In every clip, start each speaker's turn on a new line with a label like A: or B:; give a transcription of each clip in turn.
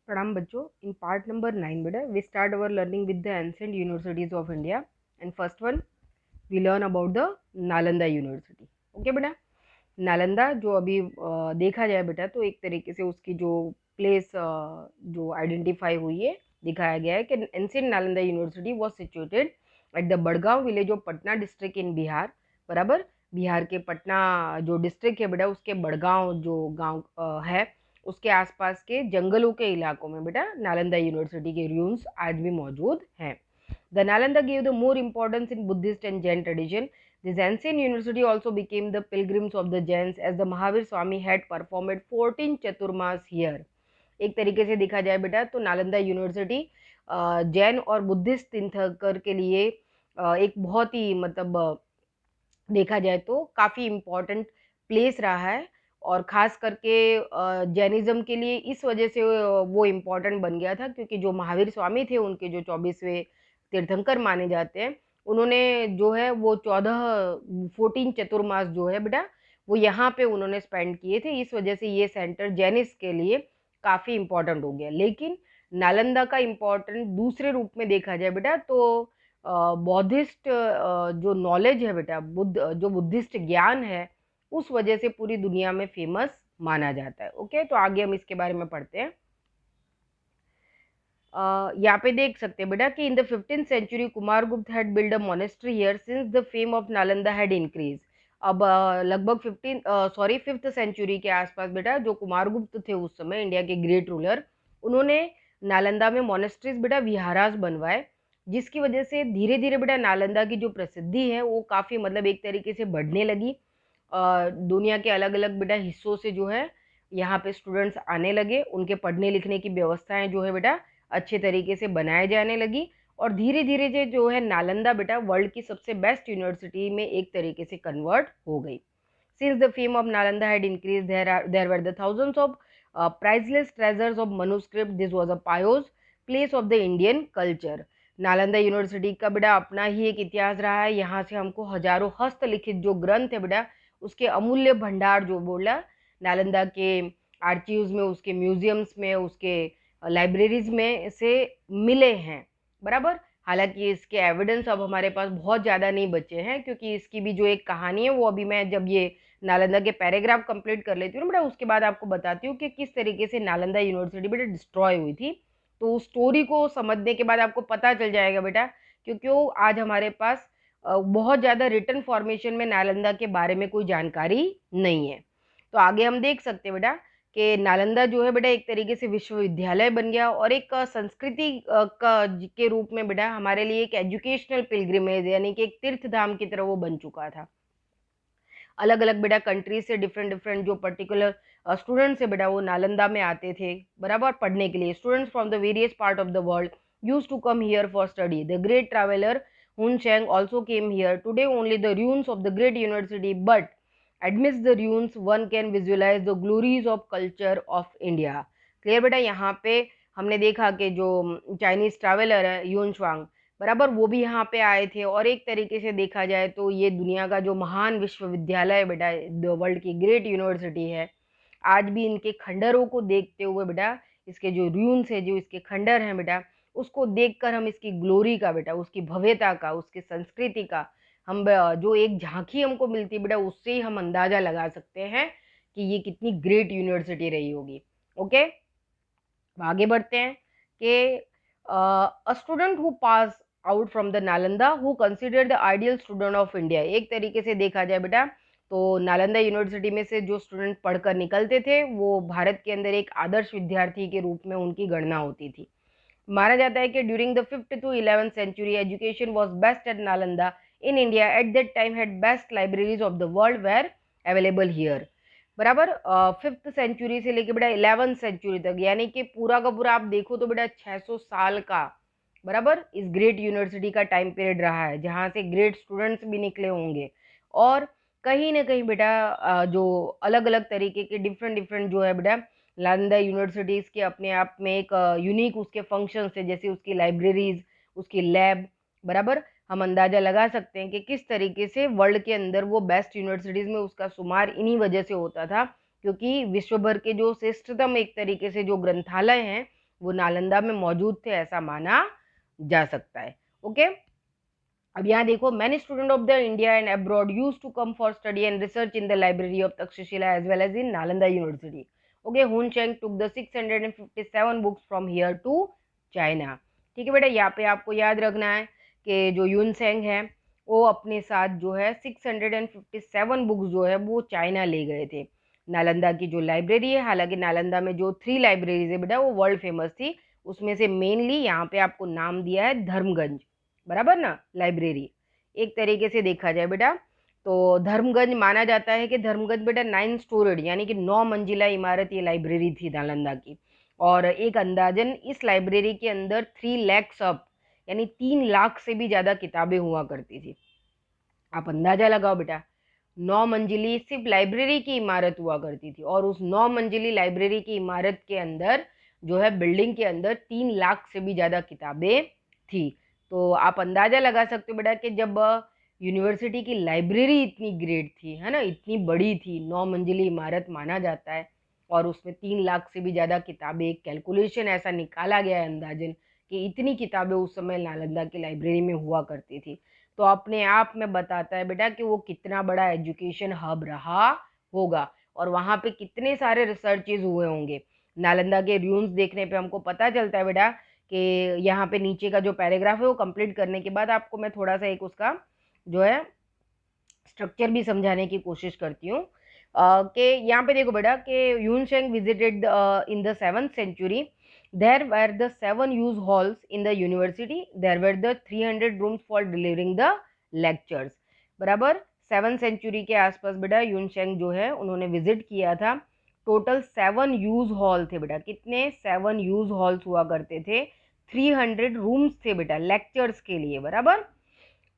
A: प्रणाम बच्चों। In part number 9 बेटा we start our learning with the ancient universities of India and first one we learn about the Nalanda university. Okay बेटा, नालंदा जो अभी देखा जाए बेटा तो एक तरीके से उसकी जो प्लेस जो आइडेंटिफाई हुई है, दिखाया गया है कि ancient Nalanda university was situated at the Badgaon village of Patna district in Bihar. बराबर, बिहार के पटना जो डिस्ट्रिक्ट है बेटा उसके बड़गांव जो गांव है उसके आसपास के जंगलों के इलाकों में बेटा नालंदा यूनिवर्सिटी के रूम्स आज भी मौजूद हैं। The Nalanda gave the more importance in Buddhist and Jain tradition. This ancient university also became the pilgrims of the Jains as the Mahavir Swami had performed 14 chaturmas here. एक तरीके से देखा जाए बेटा तो नालंदा यूनिवर्सिटी जैन और बुद्धिस्ट तीर्थंकर के लिए एक बहुत ही मतलब देखा जाए तो काफ़ी इम्पोर्टेंट प्लेस रहा है। और ख़ास करके जैनिज़्म के लिए इस वजह से वो इम्पोर्टेंट बन गया था क्योंकि जो महावीर स्वामी थे उनके जो 24वें तीर्थंकर माने जाते हैं, उन्होंने जो है वो 14 चतुर्मास जो है बेटा वो यहाँ पे उन्होंने स्पेंड किए थे। इस वजह से ये सेंटर जैनिस्ट के लिए काफ़ी इम्पोर्टेंट हो गया। लेकिन नालंदा का इम्पोर्टेंट दूसरे रूप में देखा जाए बेटा तो बौद्धिस्ट जो नॉलेज है बेटा जो बुद्धिस्ट ज्ञान है उस वजह से पूरी दुनिया में फेमस माना जाता है। ओके, तो आगे हम इसके बारे में पढ़ते हैं। यहाँ पे देख सकते हैं बेटा कि in the 15th century Kumaragupta had build a monastery here since the fame of Nalanda had increase. अब लगभग 5th सेंचुरी के आसपास बेटा जो कुमारगुप्त थे उस समय इंडिया के ग्रेट रूलर, उन्होंने नालंदा में मोनेस्ट्रीज बेटा विहारास बनवाए, जिसकी वजह से धीरे धीरे बेटा नालंदा की जो प्रसिद्धि है वो काफ़ी मतलब एक तरीके से बढ़ने लगी। दुनिया के अलग अलग बेटा हिस्सों से जो है यहाँ पे स्टूडेंट्स आने लगे, उनके पढ़ने लिखने की व्यवस्थाएं जो है बेटा अच्छे तरीके से बनाए जाने लगी और धीरे धीरे जो है नालंदा बेटा वर्ल्ड की सबसे बेस्ट यूनिवर्सिटी में एक तरीके से कन्वर्ट हो गई। Since the fame of Nalanda had increased, there were the thousands of priceless treasures of manuscript. This was a pious place of the Indian culture. Nalanda university का बेटा अपना ही एक इतिहास रहा है। यहाँ से हमको हजारों हस्तलिखित जो ग्रंथ है बेटा उसके अमूल्य भंडार जो बोला नालंदा के आर्चीव्स में, उसके म्यूजियम्स में, उसके लाइब्रेरीज में से मिले हैं। बराबर, हालांकि इसके एविडेंस अब हमारे पास बहुत ज़्यादा नहीं बचे हैं क्योंकि इसकी भी जो एक कहानी है वो अभी मैं जब ये नालंदा के पैराग्राफ कंप्लीट कर लेती हूँ ना बेटा उसके बाद आपको बताती हूँ कि किस तरीके से नालंदा यूनिवर्सिटी बेटा डिस्ट्रॉय हुई थी। तो उस स्टोरी को समझने के बाद आपको पता चल जाएगा बेटा क्योंकि वो आज हमारे पास बहुत ज़्यादा रिटर्न फॉर्मेशन में नालंदा के बारे में कोई जानकारी नहीं है। तो आगे हम देख सकते हैं बेटा कि नालंदा जो है बेटा एक तरीके से विश्वविद्यालय बन गया और एक संस्कृति के रूप में बेटा हमारे लिए एक एजुकेशनल पिलग्रिमेज यानी कि एक तीर्थ धाम की तरह वो बन चुका था। अलग अलग बेटा कंट्री से डिफरेंट डिफरेंट जो पर्टिकुलर स्टूडेंट्स है बेटा वो नालंदा में आते थे बराबर पढ़ने के लिए। Students from the various part of the world use to come here for study. The great traveller Hiuen Tsang also came here. Today only the ruins of the great university but amidst the ruins one can visualize the glories of culture of India। Clear बेटा, यहाँ पे हमने देखा कि जो Chinese traveller है यून श्वांग बराबर वो भी यहाँ पे आए थे और एक तरीके से देखा जाए तो ये दुनिया का जो महान विश्वविद्यालय बेटा वर्ल्ड की ग्रेट यूनिवर्सिटी है, आज भी इनके खंडरों को देखते हुए बेटा इसके जो रून्स है जो इसके खंडर हैं बेटा उसको देखकर हम इसकी ग्लोरी का बेटा उसकी भव्यता का उसकी संस्कृति का हम जो एक झांकी हमको मिलती है बेटा उससे ही हम अंदाजा लगा सकते हैं कि ये कितनी ग्रेट यूनिवर्सिटी रही होगी। ओके, आगे बढ़ते हैं कि a student who pass out from the Nalanda who considered the ideal student of India. एक तरीके से देखा जाए बेटा तो नालंदा यूनिवर्सिटी में से जो स्टूडेंट पढ़कर निकलते थे वो भारत के अंदर एक आदर्श विद्यार्थी के रूप में उनकी गणना होती थी। माना जाता है कि during the 5th to 11th century education was best at Nalanda in India at that time had best libraries of the world were available here. बराबर, 5th सेंचुरी से लेके बेटा 11th सेंचुरी तक यानी कि पूरा का पूरा आप देखो तो बेटा 600 साल का बराबर इस ग्रेट यूनिवर्सिटी का टाइम पीरियड रहा है जहाँ से ग्रेट स्टूडेंट्स भी निकले होंगे। और कहीं ना कहीं बेटा जो अलग अलग तरीके के डिफरेंट डिफरेंट जो है बेटा नालंदा यूनिवर्सिटीज़ के अपने आप में एक यूनिक उसके फंक्शंस है जैसे उसकी लाइब्रेरीज, उसकी लैब बराबर। हम अंदाज़ा लगा सकते हैं कि किस तरीके से वर्ल्ड के अंदर वो बेस्ट यूनिवर्सिटीज़ में उसका शुमार इन्हीं वजह से होता था क्योंकि विश्व भर के जो श्रेष्ठतम एक तरीके से जो ग्रंथालय हैं वो नालंदा में मौजूद थे, ऐसा माना जा सकता है। ओके, अब यहाँ देखो, many student of the India and abroad use to come for study and research in the library of Takshashila as well as in Nalanda university. Okay, Hiuen Tsang took the 657 books from here to China. ठीक है बेटा, यहाँ पे आपको याद रखना है कि जो यून सेंग है वो अपने साथ जो है 657 बुक्स जो है वो चाइना ले गए थे। नालंदा की जो लाइब्रेरी है, हालांकि नालंदा में जो 3 लाइब्रेरीज है बेटा वो वर्ल्ड फेमस थी, उसमें से मेनली यहाँ पे आपको नाम दिया है धर्मगंज, बराबर ना, लाइब्रेरी। एक तरीके से देखा जाए बेटा तो धर्मगंज माना जाता है कि धर्मगंज बेटा 9 स्टोरेड यानी कि 9 मंजिला इमारत ये लाइब्रेरी थी नालंदा की। और एक अंदाजन इस लाइब्रेरी के अंदर 3 लाख सब यानी 3 लाख से भी ज्यादा किताबें हुआ करती थी। आप अंदाजा लगाओ बेटा, 9 मंजिली सिर्फ लाइब्रेरी की इमारत हुआ करती थी, और उस 9 मंजिली लाइब्रेरी की इमारत के अंदर जो है बिल्डिंग के अंदर 3 लाख से भी ज्यादा किताबें थी। तो आप अंदाजा लगा सकते हो बेटा कि जब यूनिवर्सिटी की लाइब्रेरी इतनी ग्रेट थी, है ना, इतनी बड़ी थी, 9 मंजिली इमारत माना जाता है, और उसमें 3 लाख से भी ज्यादा किताबें, कैलकुलेशन ऐसा निकाला गया है अंदाजन कि इतनी किताबें उस समय नालंदा की लाइब्रेरी में हुआ करती थी। तो अपने आप में बताता है बेटा कि वो कितना बड़ा एजुकेशन हब रहा होगा, और वहां पे कितने सारे रिसर्चेज हुए होंगे। नालंदा के रूम्स देखने पे हमको पता चलता है बेटा कि यहाँ पे नीचे का जो पैराग्राफ है वो कंप्लीट करने के बाद आपको मैं थोड़ा सा एक उसका जो है स्ट्रक्चर भी समझाने की कोशिश करती हूँ। कि यहाँ पे देखो बेटा कि Hiuen Tsang visited in the 7th century, there were the 7 use halls in the university, there were the 300 rooms for delivering the lectures, बराबर। 7th सेंचुरी के आसपास बेटा यून शेंग जो है उन्होंने विजिट किया था। टोटल 7 यूज हॉल थे बेटा, कितने, 7 यूज हॉल्स हुआ करते थे, 300 रूम्स थे बेटा लेक्चर्स के लिए, बराबर।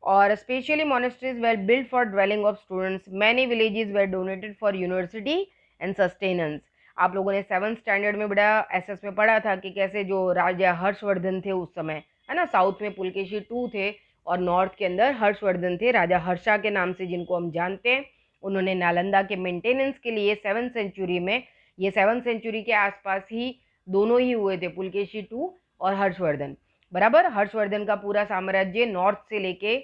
A: और specially monasteries were built for dwelling of students, many villages were donated for university and sustenance। आप लोगों ने 7th स्टैंडर्ड में बड़ा एसएस में पढ़ा था कि कैसे जो राजा हर्षवर्धन थे उस समय, है ना, साउथ में पुलकेशी टू थे और नॉर्थ के अंदर हर्षवर्धन थे, राजा हर्षा के नाम से जिनको हम जानते हैं। उन्होंने नालंदा के मेंटेनेंस के लिए 7th सेंचुरी में, ये 7th सेंचुरी के आसपास ही दोनों ही हुए थे, पुलकेशी टू और हर्षवर्धन, बराबर। हर्षवर्धन का पूरा साम्राज्य नॉर्थ से लेके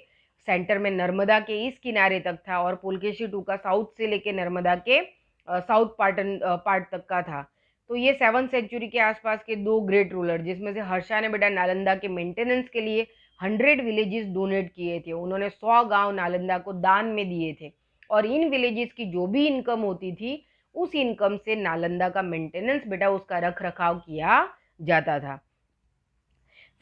A: सेंटर में नर्मदा के इस किनारे तक था, और पुलकेशी टू का साउथ से लेके नर्मदा के साउथ पार्ट तक का था। तो ये 7th सेंचुरी के आसपास के 2 ग्रेट रूलर, जिसमें से हर्षा ने बेटा नालंदा के मेंटेनेंस के लिए 100 विलेजेस डोनेट किए थे, उन्होंने 100 गांव नालंदा को दान में दिए थे, और इन विलेजेस की जो भी इनकम होती थी उस इनकम से नालंदा का मेंटेनेंस बेटा उसका रख रखाव किया जाता था।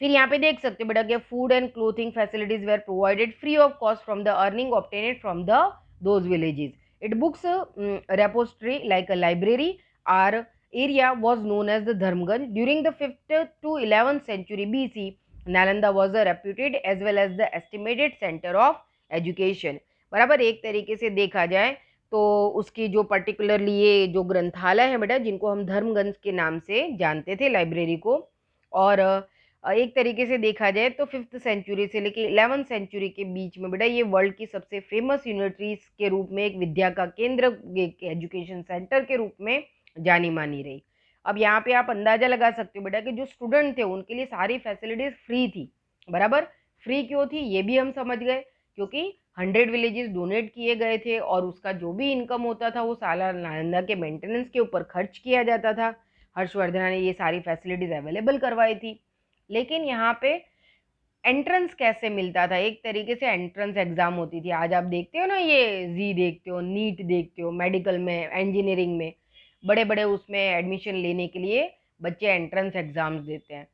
A: फिर यहाँ पे देख सकते हो बेटा कि food and clothing facilities were provided free of cost from the earning obtained from the those villages. It books repository like a library our area was known as the Dharmganj. During the 5th to 11th century BC, Nalanda was a reputed as well as the estimated center of education, बराबर। एक तरीके से देखा जाए तो उसकी जो particularly ये जो ग्रंथालय है बेटा, जिनको हम धर्मगंज के नाम से जानते थे लाइब्रेरी को, और एक तरीके से देखा जाए तो 5th सेंचुरी से लेके 11th सेंचुरी के बीच में बेटा ये वर्ल्ड की सबसे फेमस यूनिवर्सिटीज के रूप में, एक विद्या का केंद्र, एक एजुकेशन सेंटर के रूप में जानी मानी रही। अब यहाँ पे आप अंदाजा लगा सकते हो बेटा कि जो स्टूडेंट थे उनके लिए सारी फैसिलिटीज फ्री थी, बराबर। फ्री क्यों थी ये भी हम समझ गए, क्योंकि 100 विलेजेस डोनेट किए गए थे, और उसका जो भी इनकम होता था वो साला नालंदा के मेंटेनेंस के ऊपर खर्च किया जाता था। हर्षवर्धन ने ये सारी फैसिलिटीज अवेलेबल करवाई थी। लेकिन यहाँ पे एंट्रेंस कैसे मिलता था, एक तरीके से एंट्रेंस एग्जाम होती थी। आज आप देखते हो ना, ये जी देखते हो, नीट देखते हो, मेडिकल में, इंजीनियरिंग में, बड़े बड़े उसमें एडमिशन लेने के लिए बच्चे एंट्रेंस एग्जाम्स देते हैं।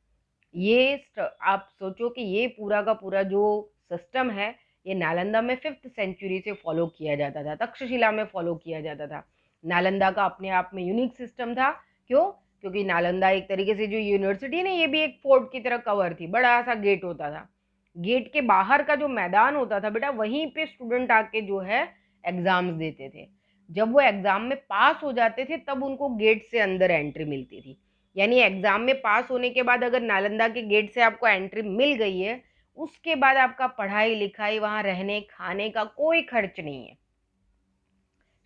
A: आप सोचो कि ये पूरा का पूरा जो सिस्टम है ये नालंदा में 5th सेंचुरी से फॉलो किया जाता था, तक्षशिला में फॉलो किया जाता था। नालंदा का अपने आप में यूनिक सिस्टम था। क्यों? क्योंकि नालंदा एक तरीके से जो यूनिवर्सिटी है ना, ये भी एक फोर्ट की तरह कवर थी, बड़ा सा गेट होता था। गेट के बाहर का जो मैदान होता था बेटा, वहीं पे स्टूडेंट आके जो है एग्जाम्स देते थे। जब वो एग्जाम में पास हो जाते थे तब उनको गेट से अंदर एंट्री मिलती थी। यानी एग्जाम में पास होने के बाद अगर नालंदा के गेट से आपको एंट्री मिल गई है, उसके बाद आपका पढ़ाई लिखाई, वहां रहने खाने का कोई खर्च नहीं है।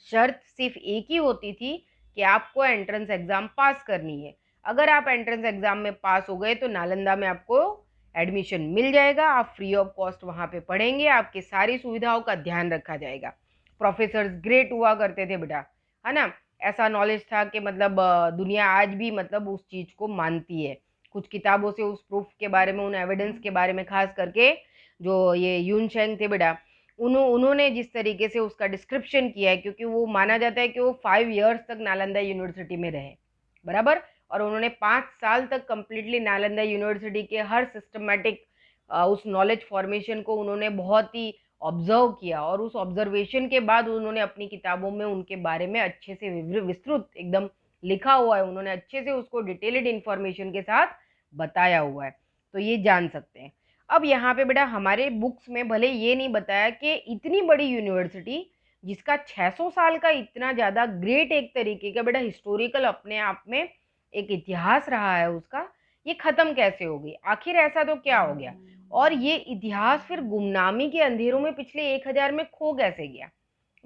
A: शर्त सिर्फ एक ही होती थी कि आपको एंट्रेंस एग्जाम पास करनी है। अगर आप एंट्रेंस एग्जाम में पास हो गए तो नालंदा में आपको एडमिशन मिल जाएगा, आप फ्री ऑफ कॉस्ट वहाँ पे पढ़ेंगे, आपकी सारी सुविधाओं का ध्यान रखा जाएगा। प्रोफेसर्स ग्रेट हुआ करते थे बेटा, है ना। ऐसा नॉलेज था कि मतलब दुनिया आज भी मतलब उस चीज को मानती है। कुछ किताबों से उस प्रूफ के बारे में, उन एविडेंस के बारे में, खास करके जो ये यून शेंग थे बेटा, उन्होंने जिस तरीके से उसका डिस्क्रिप्शन किया है, क्योंकि वो माना जाता है कि वो 5 years तक नालंदा यूनिवर्सिटी में रहे, बराबर। और उन्होंने 5 साल तक कंप्लीटली नालंदा यूनिवर्सिटी के हर सिस्टमेटिक उस नॉलेज फॉर्मेशन को उन्होंने बहुत ही ऑब्जर्व किया, और उस ऑब्जर्वेशन के बाद उन्होंने अपनी किताबों में उनके बारे में अच्छे से विस्तृत एकदम लिखा हुआ है, उन्होंने अच्छे से उसको डिटेल्ड इंफॉर्मेशन के साथ बताया हुआ है, तो ये जान सकते हैं। अब यहाँ पे बेटा हमारे बुक्स में भले ये नहीं बताया कि इतनी बड़ी यूनिवर्सिटी जिसका 600 साल का इतना ज़्यादा ग्रेट एक तरीके का बेटा हिस्टोरिकल अपने आप में एक इतिहास रहा है उसका, ये खत्म कैसे हो गई, आखिर ऐसा तो क्या हो गया, और ये इतिहास फिर गुमनामी के अंधेरों में पिछले 1000 में खो कैसे गया,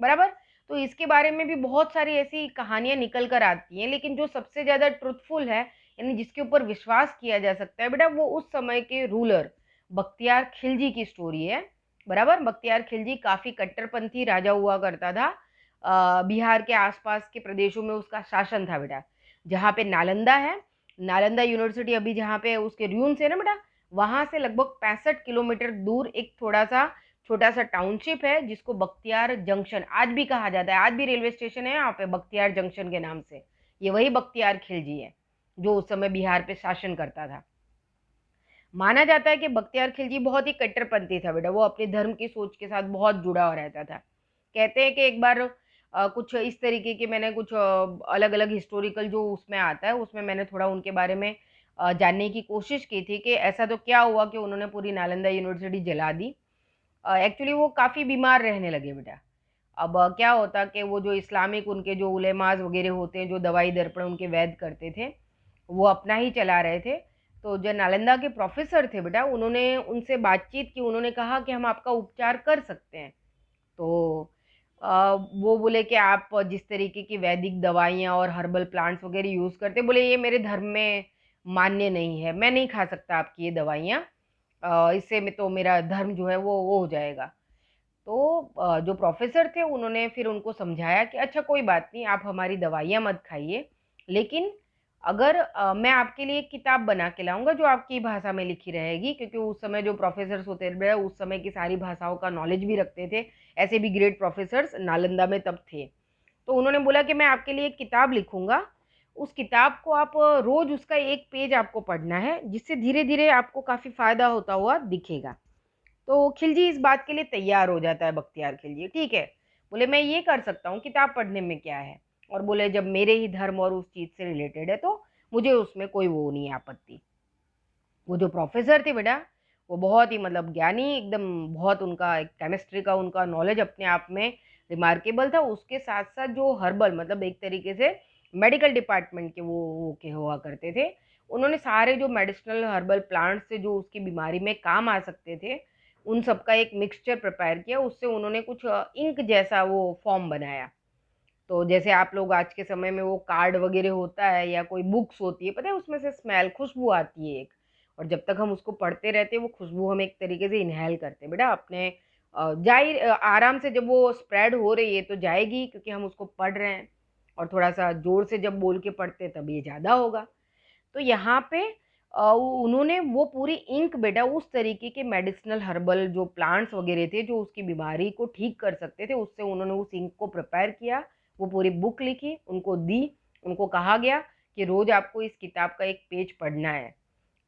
A: बराबर। तो इसके बारे में भी बहुत सारी ऐसी कहानियां निकल कर आती हैं, लेकिन जो सबसे ज्यादा ट्रुथफुल है, यानी जिसके ऊपर विश्वास किया जा सकता है बेटा, वो उस समय के रूलर बख्तियार खिलजी की स्टोरी है, बराबर। बख्तियार खिलजी काफी कट्टरपंथी राजा हुआ करता था। बिहार के आसपास के प्रदेशों में उसका शासन था बेटा। जहाँ पे नालंदा है, नालंदा यूनिवर्सिटी अभी जहाँ पे उसके रूइन से ना बेटा, वहां से लगभग 65 किलोमीटर दूर एक थोड़ा सा छोटा सा टाउनशिप है जिसको बख्तियार जंक्शन आज भी कहा जाता है। आज भी रेलवे स्टेशन है यहाँ पे बख्तियार जंक्शन के नाम से। ये वही बख्तियार खिलजी है जो उस समय बिहार पे शासन करता था। माना जाता है कि बख्तियार खिलजी बहुत ही कट्टरपंथी था बेटा, वो अपने धर्म की सोच के साथ बहुत जुड़ा हुआ रहता था। कहते हैं कि एक बार कुछ इस तरीके के मैंने कुछ अलग अलग हिस्टोरिकल जो उसमें आता है उसमें मैंने थोड़ा उनके बारे में जानने की कोशिश की थी कि ऐसा तो क्या हुआ कि उन्होंने पूरी नालंदा यूनिवर्सिटी जला दी। एक्चुअली वो काफ़ी बीमार रहने लगे बेटा। अब क्या होता कि वो जो इस्लामिक उनके जो उलेमाज वगैरह होते हैं, जो दवाई दर्पण उनके वैद करते थे, वो अपना ही चला रहे थे। तो जो नालंदा के प्रोफेसर थे बेटा, उन्होंने उनसे बातचीत की, उन्होंने कहा कि हम आपका उपचार कर सकते हैं। तो वो बोले कि आप जिस तरीके की वैदिक दवाइयाँ और हर्बल प्लांट्स वगैरह यूज़ करते, बोले ये मेरे धर्म में मान्य नहीं है, मैं नहीं खा सकता आपकी ये दवाइयाँ, इससे में तो मेरा धर्म जो है वो हो जाएगा। तो जो प्रोफेसर थे उन्होंने फिर उनको समझाया कि अच्छा कोई बात नहीं, आप हमारी दवाइयाँ मत खाइए, लेकिन अगर मैं आपके लिए एक किताब बना के लाऊंगा जो आपकी भाषा में लिखी रहेगी, क्योंकि उस समय जो प्रोफेसर्स होते थे उस समय की सारी भाषाओं का नॉलेज भी रखते थे। ऐसे भी ग्रेट प्रोफेसर्स नालंदा में तब थे। तो उन्होंने बोला कि मैं आपके लिए एक किताब लिखूंगा, उस किताब को आप रोज उसका एक पेज आपको पढ़ना है, जिससे धीरे धीरे आपको काफी फायदा होता हुआ दिखेगा। तो खिलजी इस बात के लिए तैयार हो जाता है, बख्तियार खिलजी, ठीक है, बोले मैं ये कर सकता हूँ, किताब पढ़ने में क्या है, और बोले जब मेरे ही धर्म और उस चीज से रिलेटेड है तो मुझे उसमें कोई वो नहीं है आपत्ति। वो जो प्रोफेसर थे बेटा, वो बहुत ही मतलब ज्ञानी एकदम, बहुत उनका केमिस्ट्री का उनका नॉलेज अपने आप में रिमार्केबल था। उसके साथ साथ जो हर्बल मतलब एक तरीके से मेडिकल डिपार्टमेंट के वो के हुआ करते थे, उन्होंने सारे जो मेडिसिनल हर्बल प्लांट्स से जो उसकी बीमारी में काम आ सकते थे, उन सब का एक मिक्सचर प्रिपेयर किया, उससे उन्होंने कुछ इंक जैसा वो फॉर्म बनाया। तो जैसे आप लोग आज के समय में वो कार्ड वगैरह होता है या कोई बुक्स होती है, पता है उसमें से स्मेल खुशबू आती है एक, और जब तक हम उसको पढ़ते रहते हैं वो खुशबू हम एक तरीके से इनहेल करते हैं बेटा अपने जाहिर आराम से जब वो स्प्रेड हो रही है तो जाएगी, क्योंकि हम उसको पढ़ रहे हैं, और थोड़ा सा जोर से जब बोल के पढ़ते हैं तब ये ज़्यादा होगा। तो यहाँ पे उन्होंने वो पूरी इंक बेटा उस तरीके के मेडिसिनल हर्बल जो प्लांट्स वगैरह थे जो उसकी बीमारी को ठीक कर सकते थे, उससे उन्होंने उस इंक को प्रिपेयर किया, वो पूरी बुक लिखी, उनको दी। उनको कहा गया कि रोज आपको इस किताब का एक पेज पढ़ना है।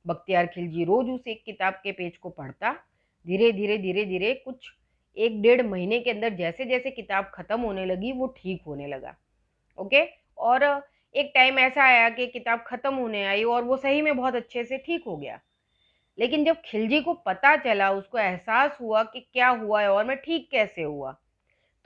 A: बख्तियार खिलजी रोज उस एक किताब के पेज को पढ़ता। धीरे धीरे धीरे धीरे कुछ 1 डेढ़ महीने के अंदर जैसे जैसे किताब खत्म होने लगी वो ठीक होने लगा। ओके। और एक टाइम ऐसा आया कि किताब खत्म होने आई और वो सही में बहुत अच्छे से ठीक हो गया। लेकिन जब खिलजी को पता चला, उसको एहसास हुआ कि क्या हुआ है और मैं ठीक कैसे हुआ,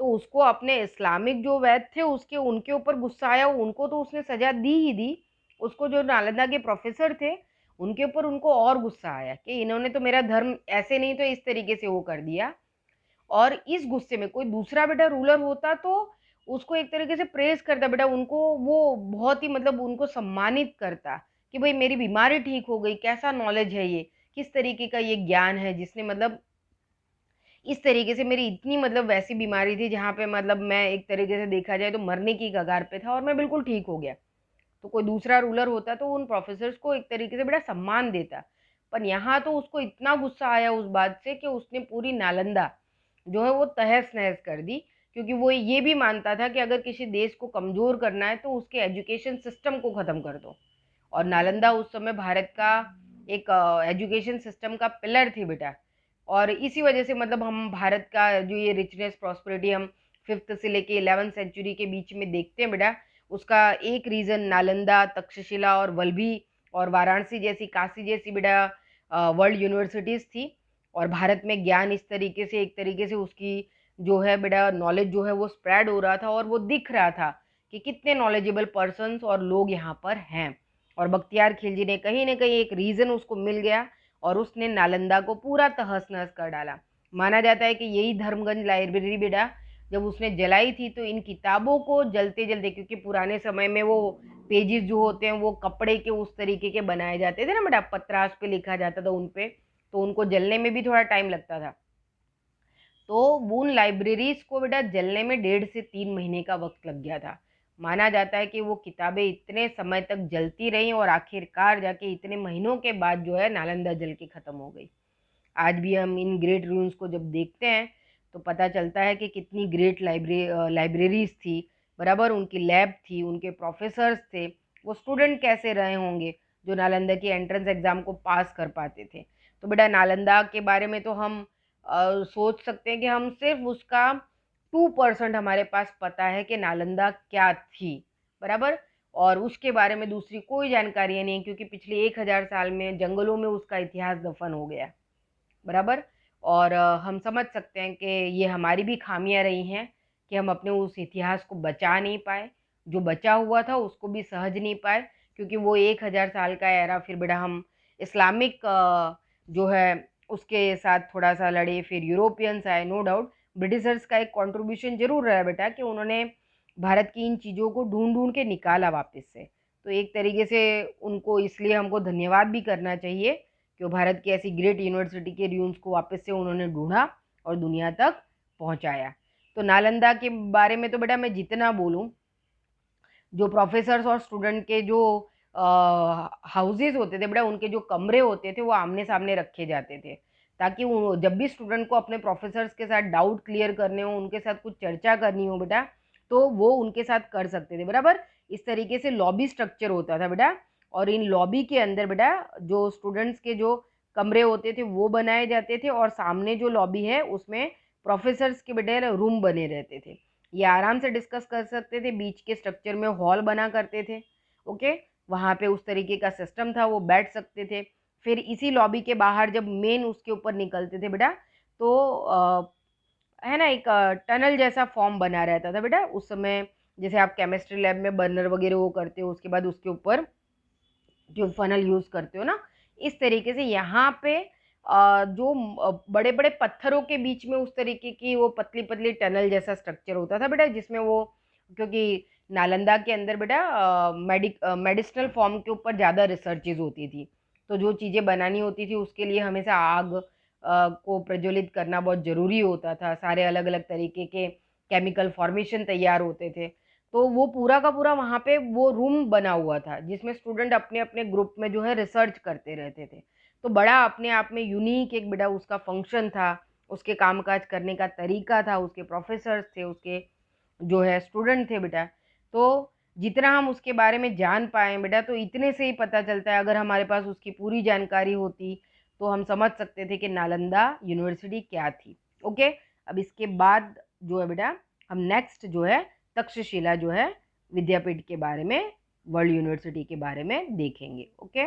A: तो उसको अपने इस्लामिक जो वैद थे उसके उनके ऊपर गुस्सा आया। उनको तो उसने सजा दी ही दी, उसको जो नालंदा के प्रोफेसर थे उनके ऊपर उनको और गुस्सा आया कि इन्होंने तो मेरा धर्म ऐसे नहीं तो इस तरीके से वो कर दिया। और इस गुस्से में कोई दूसरा बेटा रूलर होता तो उसको एक तरीके से प्रेज करता बेटा, उनको वो बहुत ही मतलब उनको सम्मानित करता कि भाई मेरी बीमारी ठीक हो गई, कैसा नॉलेज है ये, किस तरीके का ये ज्ञान है जिसने मतलब इस तरीके से मेरी इतनी मतलब वैसी बीमारी थी जहाँ पे मतलब मैं एक तरीके से देखा जाए तो मरने की कगार पे था और मैं बिल्कुल ठीक हो गया। तो कोई दूसरा रूलर होता तो उन प्रोफेसर्स को एक तरीके से बड़ा सम्मान देता, पर यहाँ तो उसको इतना गुस्सा आया उस बात से कि उसने पूरी नालंदा जो है वो तहस नहस कर दी, क्योंकि वो ये भी मानता था कि अगर किसी देश को कमजोर करना है तो उसके एजुकेशन सिस्टम को खत्म कर दो। और नालंदा उस समय भारत का एक एजुकेशन सिस्टम का पिलर थी बेटा। और इसी वजह से मतलब हम भारत का जो ये रिचनेस प्रॉस्पेरिटी हम 5th से लेके 11th सेंचुरी के बीच में देखते हैं बेटा, उसका एक रीजन नालंदा, तक्षशिला और वल्लभी और वाराणसी जैसी, काशी जैसी बेटा वर्ल्ड यूनिवर्सिटीज थी। और भारत में ज्ञान इस तरीके से एक तरीके से उसकी जो है बेटा नॉलेज जो है वो स्प्रेड हो रहा था और वो दिख रहा था कि कितने नॉलेजेबल पर्सन्स और लोग यहाँ पर हैं। और बख्तियार खिलजी ने कहीं ना कहीं एक रीजन उसको मिल गया और उसने नालंदा को पूरा तहस नहस कर डाला। माना जाता है कि यही धर्मगंज लाइब्रेरी बेटा जब उसने जलाई थी तो इन किताबों को जलते जलते, क्योंकि पुराने समय में वो पेजेस जो होते हैं वो कपड़े के उस तरीके के बनाए जाते थे ना बेटा, पतरास पे लिखा जाता था उन पे, तो उनको जलने में भी थोड़ा टाइम लगता था। तो उन लाइब्रेरीज को बेटा जलने में 1.5 से 3 महीने का वक्त लग गया था। माना जाता है कि वो किताबें इतने समय तक जलती रहीं और आखिरकार जाके इतने महीनों के बाद जो है नालंदा जल के खत्म हो गई। आज भी हम इन ग्रेट रूम्स को जब देखते हैं तो पता चलता है कि कितनी ग्रेट लाइब्रेरीज थी, बराबर उनकी लैब थी, उनके प्रोफेसर्स थे, वो स्टूडेंट कैसे रहे होंगे जो नालंदा की एंट्रेंस एग्जाम को पास कर पाते थे। तो बेटा नालंदा के बारे में तो हम सोच सकते हैं कि हम सिर्फ उसका 2% हमारे पास पता है कि नालंदा क्या थी, बराबर। और उसके बारे में दूसरी कोई जानकारी नहीं, क्योंकि पिछले 1000 साल में जंगलों में उसका इतिहास दफन हो गया, बराबर। और हम समझ सकते हैं कि ये हमारी भी खामियां रही हैं कि हम अपने उस इतिहास को बचा नहीं पाए, जो बचा हुआ था उसको भी सहज नहीं पाए, क्योंकि वो 1000 साल का एरा फिर बेटा हम इस्लामिक जो है उसके साथ थोड़ा सा लड़े, फिर यूरोपियंस आए, नो डाउट ब्रिटिशर्स का एक कंट्रीब्यूशन जरूर रहा बेटा कि उन्होंने भारत की इन चीज़ों को ढूंढ ढूंढ के निकाला वापस से। तो एक तरीके से उनको इसलिए हमको धन्यवाद भी करना चाहिए कि वो भारत की ऐसी ग्रेट यूनिवर्सिटी के रूम्स को वापस से उन्होंने ढूंढा और दुनिया तक पहुंचाया। तो नालंदा के बारे में तो बेटा मैं जितना बोलूं, जो प्रोफेसर्स और स्टूडेंट के जो हाउसेज होते थे बेटा, उनके जो कमरे होते थे वो आमने सामने रखे जाते थे, ताकि जब भी स्टूडेंट को अपने प्रोफेसर्स के साथ डाउट क्लियर करने हो, उनके साथ कुछ चर्चा करनी हो बेटा, तो वो उनके साथ कर सकते थे, बराबर। इस तरीके से लॉबी स्ट्रक्चर होता था बेटा। और इन लॉबी के अंदर बेटा जो स्टूडेंट्स के जो कमरे होते थे वो बनाए जाते थे, और सामने जो लॉबी है उसमें प्रोफेसर्स के बेटे रूम बने रहते थे। ये आराम से डिस्कस कर सकते थे, बीच के स्ट्रक्चर में हॉल बना करते थे, ओके। वहाँ पे उस तरीके का सिस्टम था, वो बैठ सकते थे। फिर इसी लॉबी के बाहर जब मेन उसके ऊपर निकलते थे बेटा, तो है ना एक टनल जैसा फॉर्म बना रहता था बेटा उस समय, जैसे आप केमिस्ट्री लैब में बर्नर वगैरह वो करते हो, उसके बाद उसके ऊपर जो फनल यूज करते हो ना, इस तरीके से यहाँ पे जो बड़े बड़े पत्थरों के बीच में उस तरीके की वो पतली पतली टनल जैसा स्ट्रक्चर होता था बेटा, जिसमें वो, क्योंकि नालंदा के अंदर बेटा मेडिसिनल फॉर्म के ऊपर ज़्यादा रिसर्चेज होती थी, तो जो चीज़ें बनानी होती थी उसके लिए हमेशा आग को प्रज्वलित करना बहुत ज़रूरी होता था, सारे अलग अलग तरीके के केमिकल फॉर्मेशन तैयार होते थे। तो वो पूरा का पूरा वहाँ पे वो रूम बना हुआ था जिसमें स्टूडेंट अपने अपने ग्रुप में जो है रिसर्च करते रहते थे। तो बड़ा अपने आप में यूनिक एक बेटा उसका फंक्शन था, उसके कामकाज करने का तरीका था, उसके प्रोफेसर्स थे, उसके जो है स्टूडेंट थे बेटा। तो जितना हम उसके बारे में जान पाए बेटा, तो इतने से ही पता चलता है, अगर हमारे पास उसकी पूरी जानकारी होती तो हम समझ सकते थे कि नालंदा यूनिवर्सिटी क्या थी, ओके। अब इसके बाद जो है बेटा हम नेक्स्ट जो है तक्षशिला जो है विद्यापीठ के बारे में, वर्ल्ड यूनिवर्सिटी के बारे में देखेंगे, ओके।